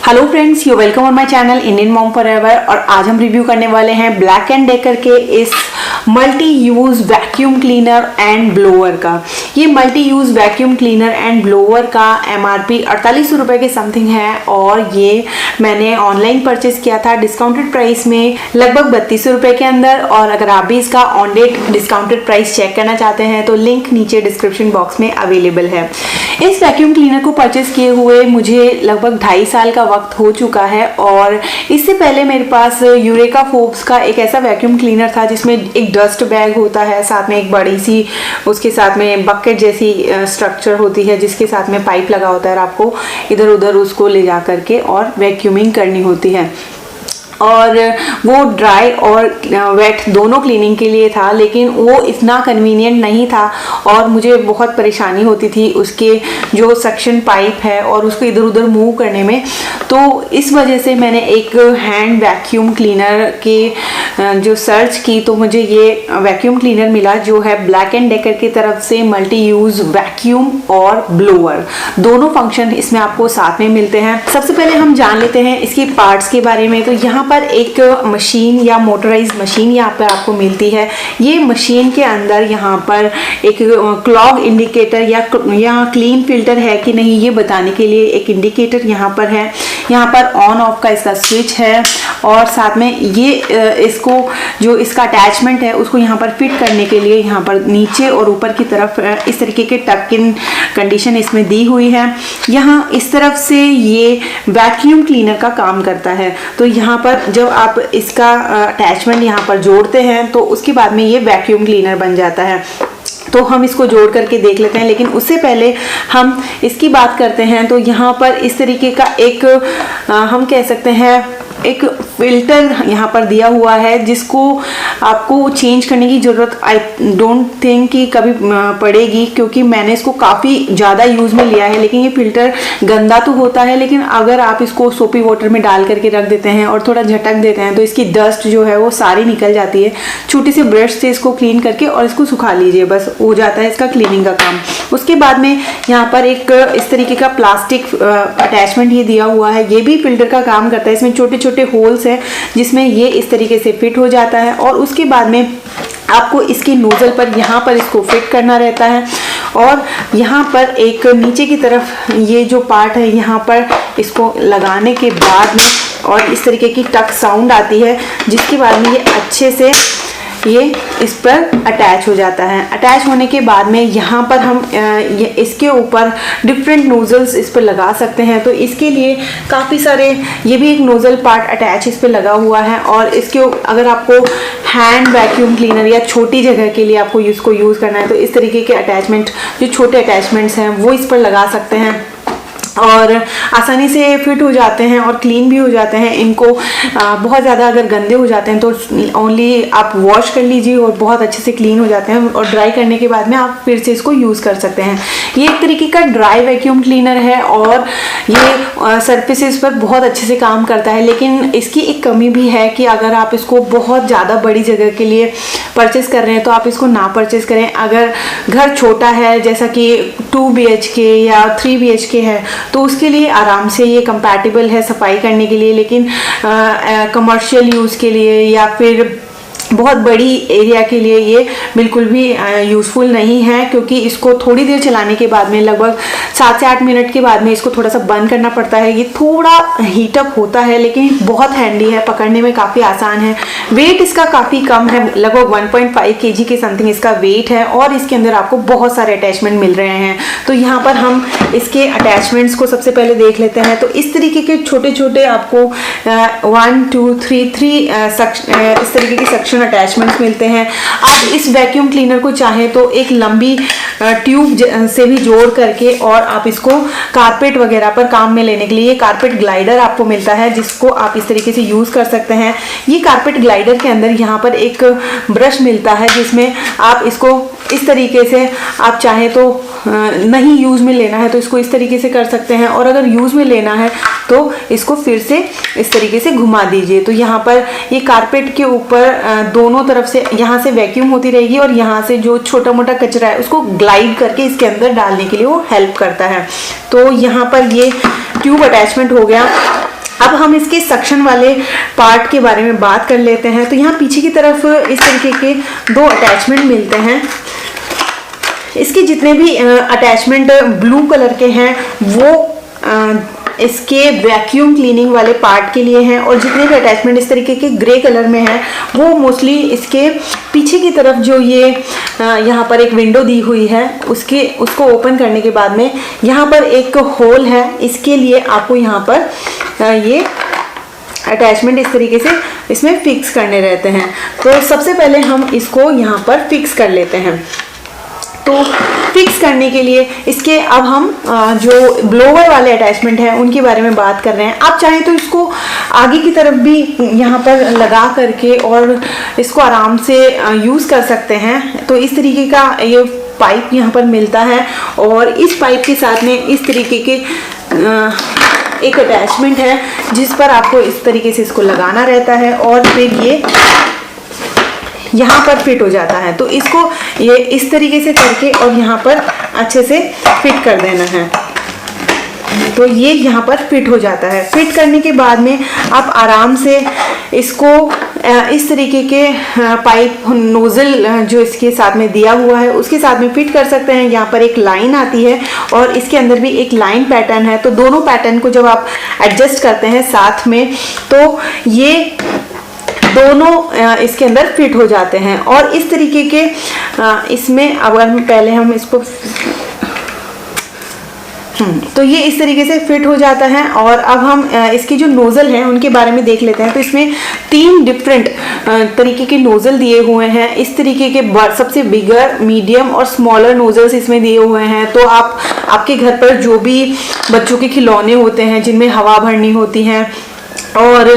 Hello friends, you welcome on my channel Indian mom forever. और आज हम review करने वाले हैं ब्लैक एंड डेकर के इस multi use vacuum cleaner and blower का। ये multi use vacuum cleaner and blower का MRP 4800 रुपये के समथिंग है और ये मैंने ऑनलाइन परचेज किया था डिस्काउंटेड प्राइस में लगभग 3200 रुपये के अंदर। और अगर आप भी इसका on date discounted price check करना चाहते हैं तो लिंक नीचे डिस्क्रिप्शन बॉक्स में अवेलेबल है। इस वैक्यूम क्लीनर को परचेज किए हुए मुझे लगभग 2.5 साल का वक्त हो चुका है और इससे पहले मेरे पास यूरेका फोर्ब्स का एक ऐसा वैक्यूम क्लीनर था जिसमें एक डस्ट बैग होता है, साथ में एक बड़ी सी उसके साथ में बकेट जैसी स्ट्रक्चर होती है जिसके साथ में पाइप लगा होता है और आपको इधर उधर उसको ले जा करके और वैक्यूमिंग करनी होती है। और वो ड्राई और वेट दोनों क्लीनिंग के लिए था, लेकिन वो इतना कन्वीनियंट नहीं था और मुझे बहुत परेशानी होती थी उसके जो सक्शन पाइप है और उसको इधर उधर मूव करने में। तो इस वजह से मैंने एक हैंड वैक्यूम क्लीनर के जो सर्च की तो मुझे ये वैक्यूम क्लीनर मिला जो है ब्लैक एंड डेकर की तरफ से मल्टी यूज वैक्यूम और ब्लोअर, दोनों फंक्शन इसमें आपको साथ में मिलते हैं। सबसे पहले हम जान लेते हैं इसकी पार्ट्स के बारे में। तो यहाँ पर एक मशीन या मोटराइज मशीन यहाँ पर आपको मिलती है। ये मशीन के अंदर यहाँ पर एक क्लॉग इंडिकेटर या क्लीन फिल्टर है कि नहीं ये बताने के लिए एक इंडिकेटर यहाँ पर है। यहाँ पर ऑन ऑफ का इसका स्विच है और साथ में ये इसको जो इसका अटैचमेंट है उसको यहाँ पर फिट करने के लिए यहाँ पर नीचे और ऊपर की तरफ इस तरीके के टक इन कंडीशन इसमें दी हुई है। यहाँ इस तरफ से ये वैक्यूम क्लीनर का काम करता है। तो यहाँ पर जब आप इसका अटैचमेंट यहाँ पर जोड़ते हैं तो उसके बाद में ये वैक्यूम क्लीनर बन जाता है। तो हम इसको जोड़ करके देख लेते हैं, लेकिन उससे पहले हम इसकी बात करते हैं। तो यहाँ पर इस तरीके का एक हम कह सकते हैं एक फिल्टर यहाँ पर दिया हुआ है जिसको आपको चेंज करने की ज़रूरत आई डोंट थिंक कि कभी पड़ेगी, क्योंकि मैंने इसको काफ़ी ज़्यादा यूज़ में लिया है। लेकिन ये फिल्टर गंदा तो होता है, लेकिन अगर आप इसको सोपी वाटर में डाल करके रख देते हैं और थोड़ा झटक देते हैं तो इसकी डस्ट जो है वो सारी निकल जाती है। छोटी सी ब्रश से इसको क्लीन करके और इसको सुखा लीजिए, बस हो जाता है इसका क्लीनिंग का काम। उसके बाद में यहाँ पर एक इस तरीके का प्लास्टिक अटैचमेंट ये दिया हुआ है, ये भी फिल्टर का काम करता है। इसमें छोटे छोटे होल्स है जिसमें ये इस तरीके से फिट हो जाता है और उसके बाद में आपको इसके नोजल पर यहाँ पर इसको फिट करना रहता है। और यहाँ पर एक नीचे की तरफ ये जो पार्ट है यहाँ पर इसको लगाने के बाद में और इस तरीके की टक साउंड आती है जिसके बाद में ये अच्छे से ये इस पर अटैच हो जाता है। अटैच होने के बाद में यहाँ पर हम इसके ऊपर डिफरेंट नोजल्स इस पर लगा सकते हैं। तो इसके लिए काफ़ी सारे ये भी एक नोजल पार्ट अटैच इस पर लगा हुआ है और इसके अगर आपको हैंड वैक्यूम क्लीनर या छोटी जगह के लिए आपको इसको यूज़ करना है तो इस तरीके के अटैचमेंट जो छोटे अटैचमेंट्स हैं वो इस पर लगा सकते हैं और आसानी से फिट हो जाते हैं और क्लीन भी हो जाते हैं। इनको बहुत ज़्यादा अगर गंदे हो जाते हैं तो ओनली आप वॉश कर लीजिए और बहुत अच्छे से क्लीन हो जाते हैं और ड्राई करने के बाद में आप फिर से इसको यूज़ कर सकते हैं। ये एक तरीके का ड्राई वैक्यूम क्लीनर है और ये सरफेसेस पर बहुत अच्छे से काम करता है। लेकिन इसकी एक कमी भी है कि अगर आप इसको बहुत ज़्यादा बड़ी जगह के लिए परचेज़ कर रहे हैं तो आप इसको ना परचेज़ करें। अगर घर छोटा है जैसा कि 2 BHK या 3 BHK है तो उसके लिए आराम से ये कंपैटिबल है सफाई करने के लिए, लेकिन कमर्शियल यूज़ के लिए या फिर बहुत बड़ी एरिया के लिए ये बिल्कुल भी यूज़फुल नहीं है, क्योंकि इसको थोड़ी देर चलाने के बाद में लगभग 7 से 8 मिनट के बाद में इसको थोड़ा सा बंद करना पड़ता है। ये थोड़ा हीटअप होता है लेकिन बहुत हैंडी है, पकड़ने में काफ़ी आसान है। वेट इसका काफ़ी कम है, लगभग 1.5 kg के समथिंग इसका वेट है और इसके अंदर आपको बहुत सारे अटैचमेंट मिल रहे हैं। तो यहाँ पर हम इसके अटैचमेंट्स को सबसे पहले देख लेते हैं। तो इस तरीके के छोटे छोटे आपको 1 2 3 इस तरीके के सेक्शन अटैचमेंट्स मिलते हैं। आप इस वैक्यूम क्लीनर को चाहें तो एक लंबी ट्यूब से भी जोड़ करके और आप इसको कारपेट वगैरह पर काम में लेने के लिए कारपेट ग्लाइडर आपको मिलता है जिसको आप इस तरीके से यूज़ कर सकते हैं। ये कारपेट ग्लाइडर के अंदर यहाँ पर एक ब्रश मिलता है जिसमें आप इसको इस तरीके से आप चाहें तो नहीं यूज़ में लेना है तो इसको इस तरीके से कर सकते हैं और अगर यूज़ में लेना है तो इसको फिर से इस तरीके से घुमा दीजिए। तो यहाँ पर ये कारपेट के ऊपर दोनों तरफ से यहाँ से वैक्यूम होती रहेगी और यहाँ से जो छोटा मोटा कचरा है उसको ग्लाइड करके इसके अंदर डालने के लिए वो हेल्प करता है। तो यहाँ पर ये ट्यूब अटैचमेंट हो गया। अब हम इसके सक्शन वाले पार्ट के बारे में बात कर लेते हैं। तो यहाँ पीछे की तरफ इस तरीके के 2 अटैचमेंट मिलते हैं। इसके जितने भी अटैचमेंट ब्लू कलर के हैं वो इसके वैक्यूम क्लीनिंग वाले पार्ट के लिए हैं, और जितने भी अटैचमेंट इस तरीके के ग्रे कलर में हैं वो मोस्टली इसके पीछे की तरफ जो ये यहाँ पर एक विंडो दी हुई है उसको ओपन करने के बाद में यहाँ पर एक होल है, इसके लिए आपको यहाँ पर ये अटैचमेंट इस तरीके से इसमें फिक्स करने रहते हैं। तो सबसे पहले हम इसको यहाँ पर फिक्स कर लेते हैं। तो फिक्स करने के लिए इसके अब हम जो ब्लोवर वाले अटैचमेंट हैं उनके बारे में बात कर रहे हैं। आप चाहें तो इसको आगे की तरफ भी यहाँ पर लगा करके और इसको आराम से यूज़ कर सकते हैं। तो इस तरीके का ये पाइप यहाँ पर मिलता है, और इस पाइप के साथ में इस तरीके के एक अटैचमेंट है जिस पर आपको इस तरीके से इसको लगाना रहता है, और फिर ये यहाँ पर फिट हो जाता है। तो इसको ये इस तरीके से करके और यहाँ पर अच्छे से फिट कर देना है। तो ये यहाँ पर फिट हो जाता है। फिट करने के बाद में आप आराम से इसको इस तरीके के पाइप नोजल जो इसके साथ में दिया हुआ है उसके साथ में फिट कर सकते हैं। यहाँ पर एक लाइन आती है और इसके अंदर भी एक लाइन पैटर्न है। तो दोनों पैटर्न को जब आप एडजस्ट करते हैं साथ में तो ये दोनों इसके अंदर फिट हो जाते हैं। और इस तरीके के इसमें अगर पहले हम इसको तो ये इस तरीके से फिट हो जाता है। और अब हम इसकी जो नोज़ल हैं उनके बारे में देख लेते हैं। तो इसमें 3 डिफरेंट तरीके के नोज़ल दिए हुए हैं। इस तरीके के सबसे बिगर, मीडियम और स्मॉलर नोज़ल्स इसमें दिए हुए हैं। तो आपके घर पर जो भी बच्चों के खिलौने होते हैं जिनमें हवा भरनी होती है और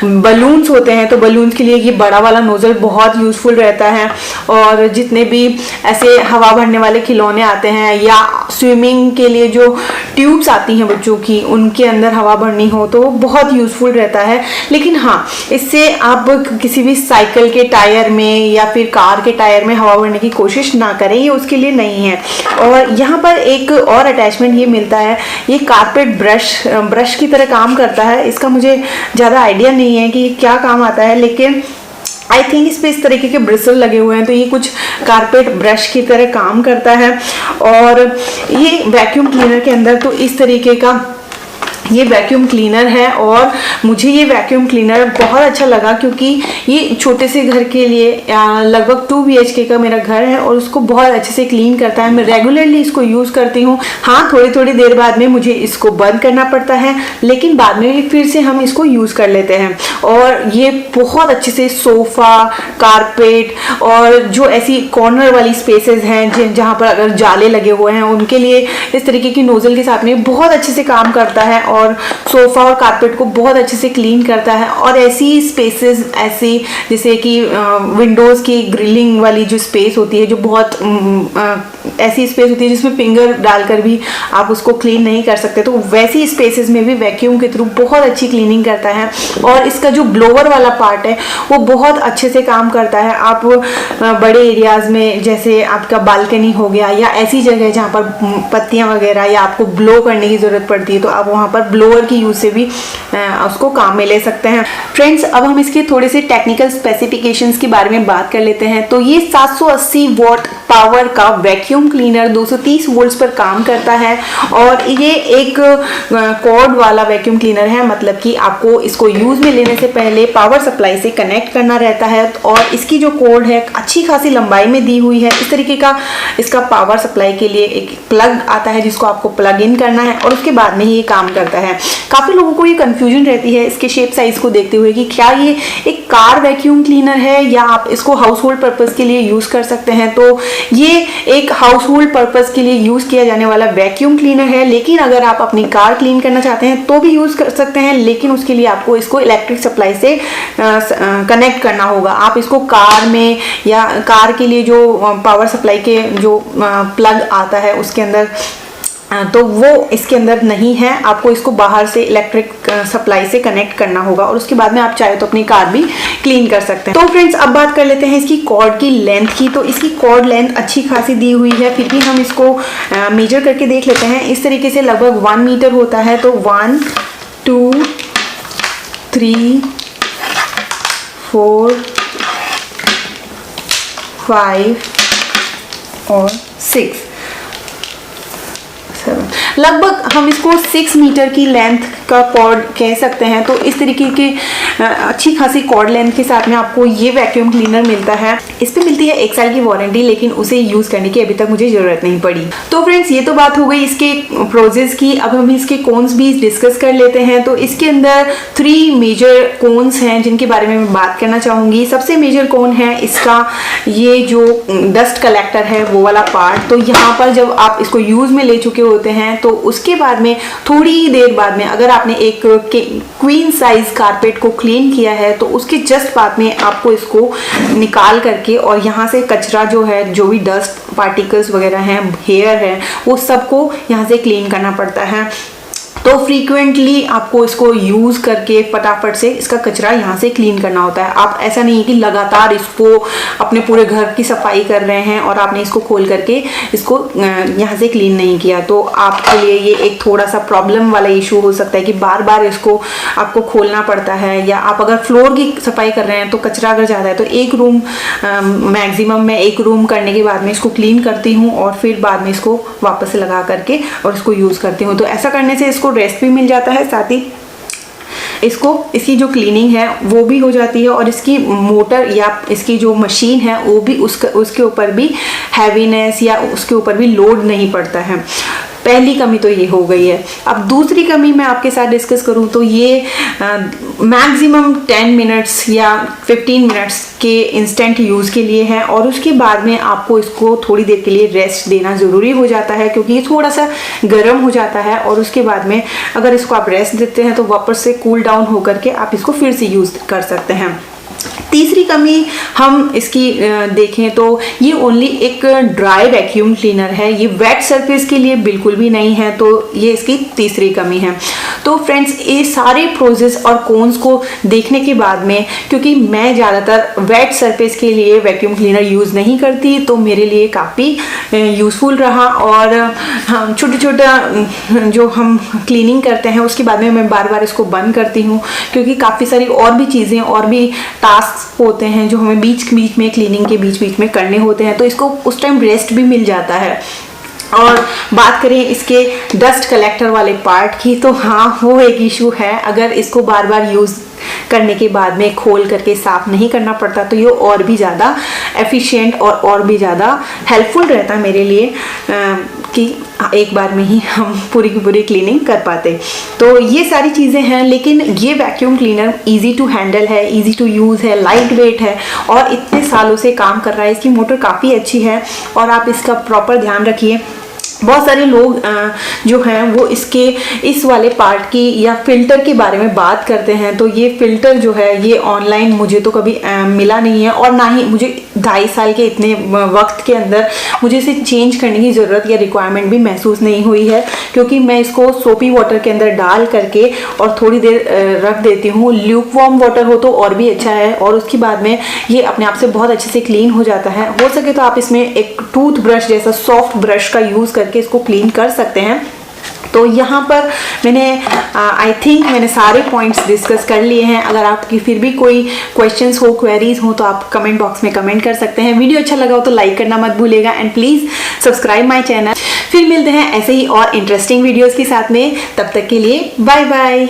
बलून्स होते हैं तो बलून्स के लिए ये बड़ा वाला नोज़ल बहुत यूज़फुल रहता है। और जितने भी ऐसे हवा भरने वाले खिलौने आते हैं या स्विमिंग के लिए जो ट्यूब्स आती हैं बच्चों की उनके अंदर हवा भरनी हो तो बहुत यूज़फुल रहता है। लेकिन हाँ, इससे आप किसी भी साइकिल के टायर में या फिर कार के टायर में हवा भरने की कोशिश ना करें, ये उसके लिए नहीं है। और यहाँ पर एक और अटैचमेंट ये मिलता है, ये कारपेट ब्रश की तरह काम करता है। इसका मुझे ज़्यादा आइडिया नहीं है कि क्या काम आता है, लेकिन आई थिंक इस पे इस तरीके के ब्रिसल लगे हुए हैं तो ये कुछ कारपेट ब्रश की तरह काम करता है। और ये वैक्यूम क्लीनर के अंदर तो इस तरीके का ये वैक्यूम क्लीनर है। और मुझे ये वैक्यूम क्लीनर बहुत अच्छा लगा क्योंकि ये छोटे से घर के लिए लगभग 2 BHK का मेरा घर है और उसको बहुत अच्छे से क्लीन करता है। मैं रेगुलरली इसको यूज़ करती हूँ। हाँ, थोड़ी देर बाद में मुझे इसको बंद करना पड़ता है, लेकिन बाद में फिर से हम इसको यूज़ कर लेते हैं। और ये बहुत अच्छे से सोफ़ा, कारपेट और जो ऐसी कॉर्नर वाली स्पेसेस हैं जहाँ पर अगर जाले लगे हुए हैं उनके लिए इस तरीके की नोज़ल के साथ में बहुत अच्छे से काम करता है और सोफ़ा और कारपेट को बहुत अच्छे से क्लीन करता है। और ऐसी स्पेसेस, ऐसी जैसे कि विंडोज़ की ग्रिलिंग वाली जो स्पेस होती है, जो बहुत ऐसी स्पेस होती है जिसमें फिंगर डालकर भी आप उसको क्लीन नहीं कर सकते, तो वैसी स्पेसेस में भी वैक्यूम के थ्रू बहुत अच्छी क्लीनिंग करता है। और इसका जो ब्लोवर वाला पार्ट है वो बहुत अच्छे से काम करता है। आप बड़े एरियाज़ में, जैसे आपका बालकनी हो गया या ऐसी जगह जहाँ पर पत्तियाँ वगैरह या आपको ब्लो करने की ज़रूरत पड़ती है, तो आप वहाँ पर ब्लोअर की यूज़ से भी उसको काम में ले सकते हैं। फ्रेंड्स, अब हम इसके थोड़े से टेक्निकल स्पेसिफिकेशंस के बारे में बात कर लेते हैं। तो ये 780 वॉट पावर का वैक्यूम क्लीनर 230 वोल्ट्स पर काम करता है और ये एक कॉर्ड वाला वैक्यूम क्लीनर है, मतलब कि आपको इसको यूज़ में लेने से पहले पावर सप्लाई से कनेक्ट करना रहता है। और इसकी जो कॉर्ड है अच्छी खासी लंबाई में दी हुई है। इस तरीके का इसका पावर सप्लाई के लिए एक प्लग आता है जिसको आपको प्लग इन करना है और उसके बाद में ही ये काम करता है। काफ़ी लोगों को ये कंफ्यूजन रहती है इसके शेप साइज को देखते हुए कि क्या ये एक कार वैक्यूम क्लीनर है या आप इसको हाउस होल्ड पर्पज़ के लिए यूज़ कर सकते हैं। तो ये एक हाउस होल्ड पर्पज़ के लिए यूज़ किया जाने वाला वैक्यूम क्लीनर है, लेकिन अगर आप अपनी कार क्लीन करना चाहते हैं तो भी यूज़ कर सकते हैं, लेकिन उसके लिए आपको इसको इलेक्ट्रिक सप्लाई से कनेक्ट करना होगा। आप इसको कार में या कार के लिए जो पावर सप्लाई के जो प्लग आता है उसके अंदर, तो वो इसके अंदर नहीं है। आपको इसको बाहर से इलेक्ट्रिक सप्लाई से कनेक्ट करना होगा और उसके बाद में आप चाहे तो अपनी कार भी क्लीन कर सकते हैं। तो फ्रेंड्स, अब बात कर लेते हैं इसकी कॉर्ड की लेंथ की। तो इसकी कॉर्ड लेंथ अच्छी खासी दी हुई है, फिर भी हम इसको मेजर करके देख लेते हैं। इस तरीके से लगभग 1 मीटर होता है। तो 1 2 3 4 5 और 6 लगभग हम इसको 6 मीटर की लेंथ का कॉर्ड कह सकते हैं। तो इस तरीके के अच्छी खासी कॉर्ड लेंथ के साथ में आपको ये वैक्यूम क्लीनर मिलता है। इस पे मिलती है 1 साल की वारंटी, लेकिन उसे यूज करने की अभी तक मुझे जरूरत नहीं पड़ी। तो फ्रेंड्स, ये तो बात हो गई इसके प्रोजेस की। अब हम इसके कोन्स भी डिस्कस कर लेते हैं। तो इसके अंदर 3 मेजर कोन्स हैं जिनके बारे में मैं बात करना चाहूंगी। सबसे मेजर कोन है इसका ये जो डस्ट कलेक्टर है वो वाला पार्ट। तो यहाँ पर जब आप इसको यूज में ले चुके होते हैं तो उसके बाद में थोड़ी देर बाद में अगर आपने एक क्वीन साइज कारपेट को क्लीन किया है तो उसके जस्ट बाद में आपको इसको निकाल करके और यहाँ से कचरा जो है, जो भी डस्ट पार्टिकल्स वगैरह हैं, हेयर है, वो सबको यहाँ से क्लीन करना पड़ता है। तो फ्रीक्वेंटली आपको इसको यूज़ करके फटाफट से इसका कचरा यहाँ से क्लीन करना होता है। आप ऐसा नहीं है कि लगातार इसको अपने पूरे घर की सफाई कर रहे हैं और आपने इसको खोल करके इसको यहाँ से क्लीन नहीं किया, तो आपके लिए ये एक थोड़ा सा प्रॉब्लम वाला इशू हो सकता है कि बार बार इसको आपको खोलना पड़ता है। या आप अगर फ्लोर की सफाई कर रहे हैं तो कचरा अगर ज़्यादा है तो एक रूम मैक्सिमम मैं एक रूम करने के बाद में इसको क्लीन करती हूँ और फिर बाद में इसको वापस से लगा करके और इसको यूज़ करती हूँ। तो ऐसा करने से इसको रेस्ट भी मिल जाता है, साथ ही इसकी जो क्लीनिंग है वो भी हो जाती है और इसकी मोटर या इसकी जो मशीन है वो भी उसके ऊपर भी हैवीनेस या उसके ऊपर भी लोड नहीं पड़ता है। पहली कमी तो ये हो गई है। अब दूसरी कमी मैं आपके साथ डिस्कस करूं तो ये मैक्सिमम 10 मिनट्स या 15 मिनट्स के इंस्टेंट यूज़ के लिए है और उसके बाद में आपको इसको थोड़ी देर के लिए रेस्ट देना ज़रूरी हो जाता है, क्योंकि ये थोड़ा सा गर्म हो जाता है और उसके बाद में अगर इसको आप रेस्ट देते हैं तो वापस से कूल डाउन होकर के आप इसको फिर से यूज़ कर सकते हैं। तीसरी कमी हम इसकी देखें तो ये ओनली एक ड्राई वैक्यूम क्लीनर है, ये वेट सरफेस के लिए बिल्कुल भी नहीं है। तो ये इसकी तीसरी कमी है। तो फ्रेंड्स, ये सारे प्रोसेस और कॉन्स को देखने के बाद में, क्योंकि मैं ज़्यादातर वेट सरफेस के लिए वैक्यूम क्लीनर यूज़ नहीं करती, तो मेरे लिए काफ़ी यूज़फुल रहा। और हम छोटा छोटा जो हम क्लीनिंग करते हैं उसके बाद में मैं बार बार इसको बंद करती हूँ, क्योंकि काफ़ी सारी और भी चीज़ें और भी टास्क होते हैं जो हमें बीच बीच में क्लीनिंग के बीच बीच में करने होते हैं, तो इसको उस टाइम रेस्ट भी मिल जाता है। और बात करें इसके डस्ट कलेक्टर वाले पार्ट की, तो हाँ, वो एक इशू है। अगर इसको बार बार यूज़ करने के बाद में खोल करके साफ नहीं करना पड़ता तो ये और भी ज़्यादा एफिशिएंट और भी ज़्यादा हेल्पफुल रहता मेरे लिए कि एक बार में ही हम पूरी की पूरी क्लीनिंग कर पाते। तो ये सारी चीज़ें हैं, लेकिन ये vacuum cleaner easy to handle है, इजी टू यूज़ है, लाइट वेट है और इतने सालों से काम कर रहा है। इसकी मोटर काफ़ी अच्छी है और आप इसका प्रॉपर ध्यान रखिए। बहुत सारे लोग जो हैं वो इसके इस वाले पार्ट की या फिल्टर के बारे में बात करते हैं, तो ये फिल्टर जो है ये ऑनलाइन मुझे तो कभी मिला नहीं है और ना ही मुझे 2.5 साल के इतने वक्त के अंदर मुझे इसे चेंज करने की ज़रूरत या रिक्वायरमेंट भी महसूस नहीं हुई है, क्योंकि मैं इसको सोपी वाटर के अंदर डाल करके और थोड़ी देर रख देती हूँ। ल्यूक वार्म वाटर हो तो और भी अच्छा है और उसके बाद में ये अपने आप से बहुत अच्छे से क्लीन हो जाता है। हो सके तो आप इसमें एक टूथ ब्रश जैसा सॉफ्ट ब्रश का यूज़ करके इसको क्लीन कर सकते हैं। तो यहाँ पर मैंने आई थिंक मैंने सारे पॉइंट्स डिस्कस कर लिए हैं। अगर आपकी फिर भी कोई क्वेश्चंस हो, क्वेरीज हो, तो आप कमेंट बॉक्स में कमेंट कर सकते हैं। वीडियो अच्छा लगा हो तो लाइक करना मत भूलिएगा and please subscribe my channel. फिर मिलते हैं ऐसे ही और इंटरेस्टिंग वीडियोज़ के साथ में। तब तक के लिए बाय बाय।